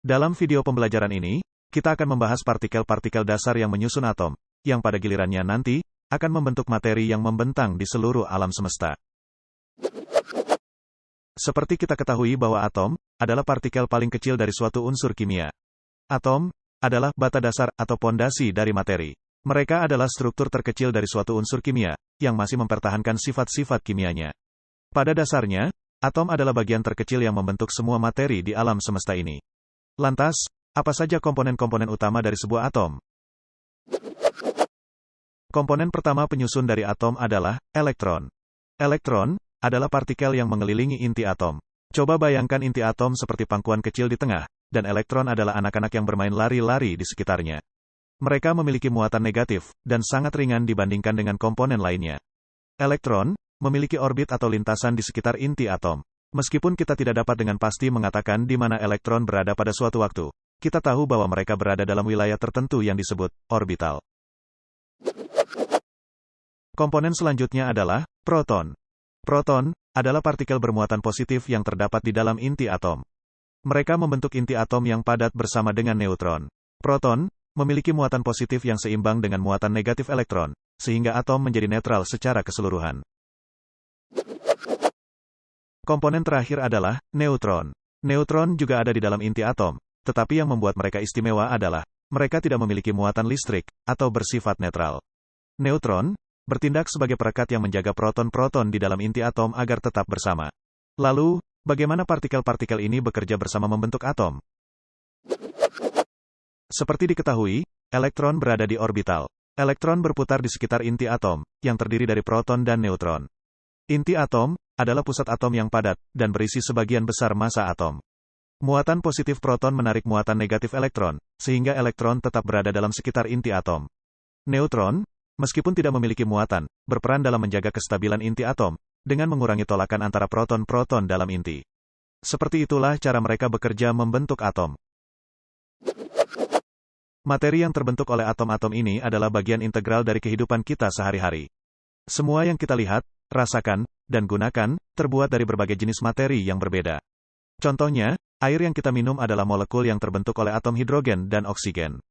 Dalam video pembelajaran ini, kita akan membahas partikel-partikel dasar yang menyusun atom, yang pada gilirannya nanti, akan membentuk materi yang membentang di seluruh alam semesta. Seperti kita ketahui bahwa atom, adalah partikel paling kecil dari suatu unsur kimia. Atom, adalah bata dasar atau pondasi dari materi. Mereka adalah struktur terkecil dari suatu unsur kimia, yang masih mempertahankan sifat-sifat kimianya. Pada dasarnya, atom adalah bagian terkecil yang membentuk semua materi di alam semesta ini. Lantas, apa saja komponen-komponen utama dari sebuah atom? Komponen pertama penyusun dari atom adalah elektron. Elektron adalah partikel yang mengelilingi inti atom. Coba bayangkan inti atom seperti pangkuan kecil di tengah, dan elektron adalah anak-anak yang bermain lari-lari di sekitarnya. Mereka memiliki muatan negatif, dan sangat ringan dibandingkan dengan komponen lainnya. Elektron memiliki orbit atau lintasan di sekitar inti atom. Meskipun kita tidak dapat dengan pasti mengatakan di mana elektron berada pada suatu waktu, kita tahu bahwa mereka berada dalam wilayah tertentu yang disebut orbital. Komponen selanjutnya adalah proton. Proton adalah partikel bermuatan positif yang terdapat di dalam inti atom. Mereka membentuk inti atom yang padat bersama dengan neutron. Proton memiliki muatan positif yang seimbang dengan muatan negatif elektron, sehingga atom menjadi netral secara keseluruhan. Komponen terakhir adalah neutron. Neutron juga ada di dalam inti atom, tetapi yang membuat mereka istimewa adalah mereka tidak memiliki muatan listrik atau bersifat netral. Neutron bertindak sebagai perekat yang menjaga proton-proton di dalam inti atom agar tetap bersama. Lalu, bagaimana partikel-partikel ini bekerja bersama membentuk atom? Seperti diketahui, elektron berada di orbital. Elektron berputar di sekitar inti atom, yang terdiri dari proton dan neutron. Inti atom adalah pusat atom yang padat, dan berisi sebagian besar massa atom. Muatan positif proton menarik muatan negatif elektron, sehingga elektron tetap berada dalam sekitar inti atom. Neutron, meskipun tidak memiliki muatan, berperan dalam menjaga kestabilan inti atom, dengan mengurangi tolakan antara proton-proton dalam inti. Seperti itulah cara mereka bekerja membentuk atom. Materi yang terbentuk oleh atom-atom ini adalah bagian integral dari kehidupan kita sehari-hari. Semua yang kita lihat, rasakan, dan gunakan, terbuat dari berbagai jenis materi yang berbeda. Contohnya, air yang kita minum adalah molekul yang terbentuk oleh atom hidrogen dan oksigen.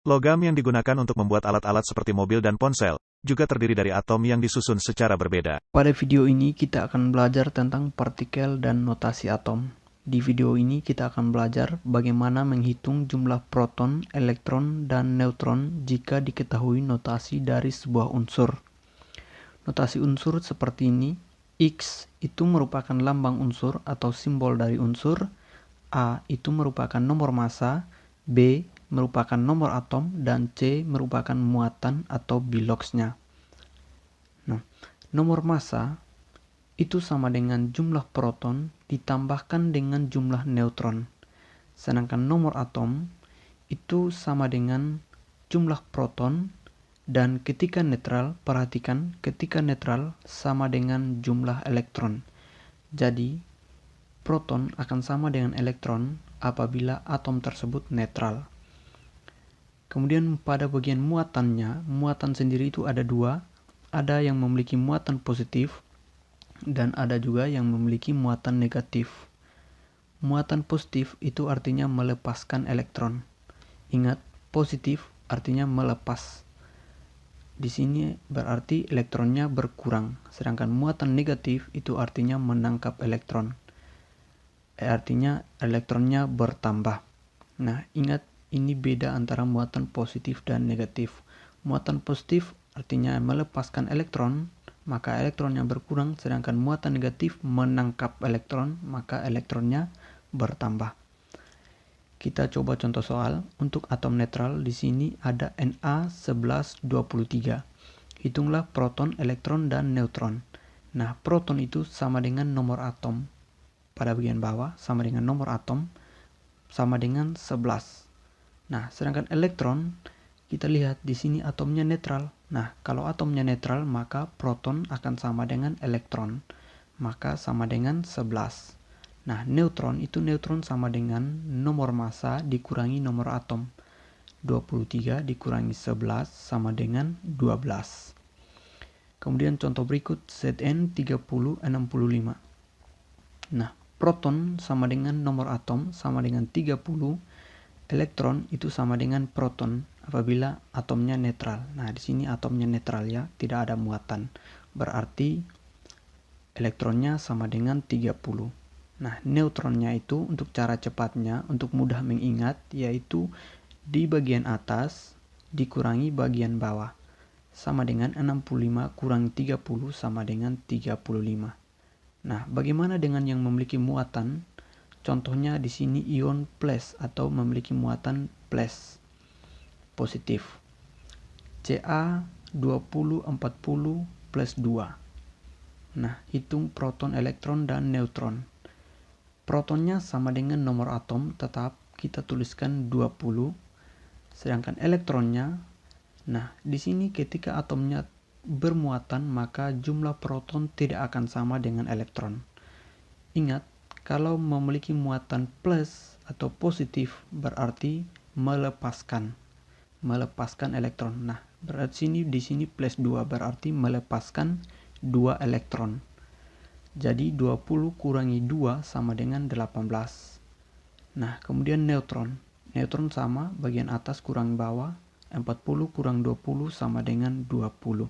Logam yang digunakan untuk membuat alat-alat seperti mobil dan ponsel, juga terdiri dari atom yang disusun secara berbeda. Pada video ini kita akan belajar tentang partikel dan notasi atom. Di video ini kita akan belajar bagaimana menghitung jumlah proton, elektron, dan neutron jika diketahui notasi dari sebuah unsur. Notasi unsur seperti ini, X itu merupakan lambang unsur atau simbol dari unsur, A itu merupakan nomor massa, B merupakan nomor atom, dan C merupakan muatan atau biloxnya. Nah, nomor massa itu sama dengan jumlah proton ditambahkan dengan jumlah neutron. Sedangkan nomor atom itu sama dengan jumlah proton, dan ketika netral, perhatikan ketika netral sama dengan jumlah elektron. Jadi, proton akan sama dengan elektron apabila atom tersebut netral. Kemudian pada bagian muatannya, muatan sendiri itu ada dua. Ada yang memiliki muatan positif, dan ada juga yang memiliki muatan negatif. Muatan positif itu artinya melepaskan elektron. Ingat, positif artinya melepas. Di sini berarti elektronnya berkurang, sedangkan muatan negatif itu artinya menangkap elektron. Artinya elektronnya bertambah. Nah, ingat ini beda antara muatan positif dan negatif. Muatan positif artinya melepaskan elektron, maka elektronnya berkurang, sedangkan muatan negatif menangkap elektron, maka elektronnya bertambah. Kita coba contoh soal. Untuk atom netral di sini ada Na1123. Hitunglah proton, elektron, dan neutron. Nah, proton itu sama dengan nomor atom. Pada bagian bawah sama dengan nomor atom, sama dengan 11. Nah, sedangkan elektron, kita lihat di sini atomnya netral. Nah, kalau atomnya netral, maka proton akan sama dengan elektron, maka sama dengan 11. Nah, neutron itu neutron sama dengan nomor massa dikurangi nomor atom. 23 dikurangi 11 sama dengan 12. Kemudian contoh berikut, Zn3065. Nah, proton sama dengan nomor atom sama dengan 30, Elektron itu sama dengan proton apabila atomnya netral. Nah, di sini atomnya netral ya, tidak ada muatan. Berarti elektronnya sama dengan 30. Nah, neutronnya itu untuk cara cepatnya, untuk mudah mengingat, yaitu di bagian atas dikurangi bagian bawah. Sama dengan 65 kurangi 30 sama dengan 35. Nah, bagaimana dengan yang memiliki muatan? Contohnya di sini ion plus atau memiliki muatan plus positif. Ca2040 plus 2. Nah, hitung proton, elektron, dan neutron. Protonnya sama dengan nomor atom, tetap kita tuliskan 20. Sedangkan elektronnya, nah, di sini ketika atomnya bermuatan, maka jumlah proton tidak akan sama dengan elektron. Ingat, kalau memiliki muatan plus atau positif berarti melepaskan elektron. Nah, berarti di sini plus 2 berarti melepaskan 2 elektron. Jadi 20 kurangi 2 sama dengan 18. Nah, kemudian neutron. Neutron sama, bagian atas kurang bawah. 40 kurang 20 sama dengan 20.